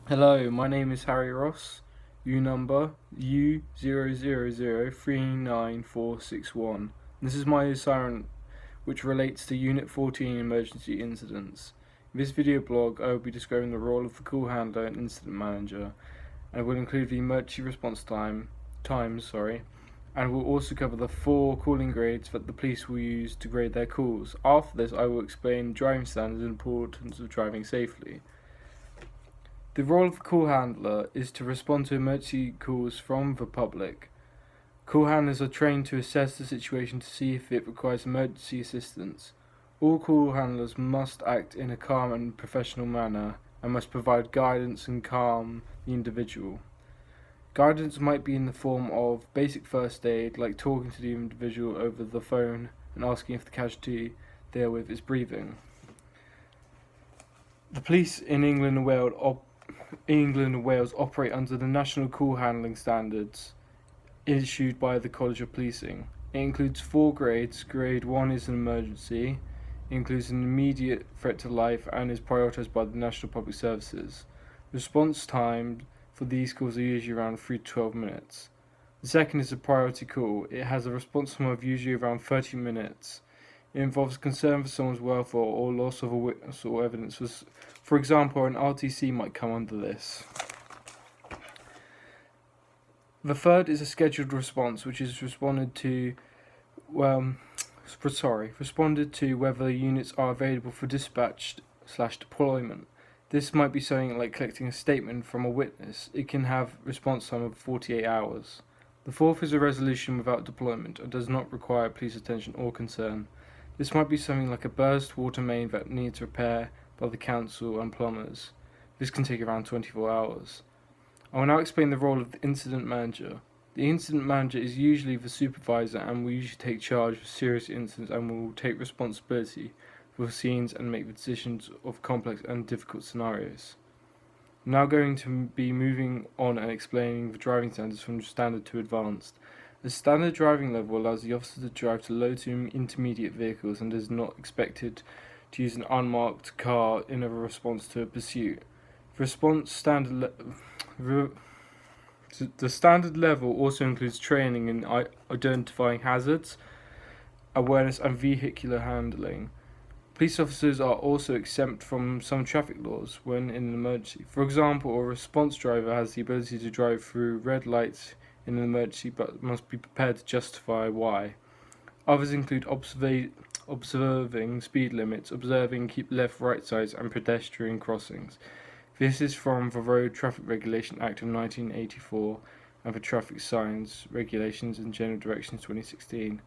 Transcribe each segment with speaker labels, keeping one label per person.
Speaker 1: Hello, my name is Harry Ross, U number U00039461. This is my siren which relates to Unit 14 emergency incidents. In this video blog I will be describing the role of the call handler and incident manager, and will include the emergency response times, and will also cover the 4 calling grades that the police will use to grade their calls. After this I will explain driving standards and the importance of driving safely. The role of the call handler is to respond to emergency calls from the public. Call handlers are trained to assess the situation to see if it requires emergency assistance. All call handlers must act in a calm and professional manner and must provide guidance and calm the individual. Guidance might be in the form of basic first aid, like talking to the individual over the phone and asking if the casualty therewith is breathing. The police in England and Wales operate under the National Call Handling Standards issued by the College of Policing. It includes 4 grades. Grade 1 is an emergency, includes an immediate threat to life, and is prioritised by the National Public Services. Response time for these calls are usually around 3 to 12 minutes. The second is a priority call. It has a response time of usually around 30 minutes. It involves concern for someone's welfare or loss of a witness or evidence. For example, an RTC might come under this. The third is a scheduled response, which is responded to whether units are available for dispatch/deployment. This might be something like collecting a statement from a witness. It can have response time of 48 hours. The fourth is a resolution without deployment and does not require police attention or concern. This might be something like a burst water main that needs repair by the council and plumbers. This can take around 24 hours. I will now explain the role of the incident manager. The incident manager is usually the supervisor and will usually take charge of serious incidents and will take responsibility for scenes and make the decisions of complex and difficult scenarios. I'm now going to be moving on and explaining the driving standards from standard to advanced. The standard driving level allows the officer to drive to low to intermediate vehicles and is not expected to use an unmarked car in a response to a pursuit. The standard level also includes training in identifying hazards, awareness and vehicular handling. Police officers are also exempt from some traffic laws when in an emergency. For example, a response driver has the ability to drive through red lights in an emergency but must be prepared to justify why. Others include observing speed limits, observing keep left-right sides and pedestrian crossings. This is from the Road Traffic Regulation Act of 1984 and the Traffic Signs Regulations and General Directions 2016.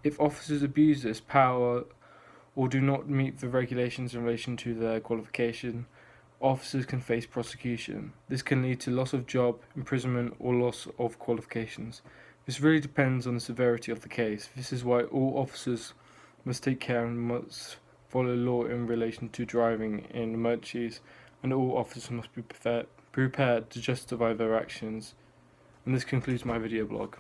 Speaker 1: If officers abuse this power or do not meet the regulations in relation to their qualification, officers can face prosecution. This can lead to loss of job, imprisonment, or loss of qualifications. This really depends on the severity of the case. This is why all officers must take care and must follow law in relation to driving in emergencies, and all officers must be prepared to justify their actions. And this concludes my video blog.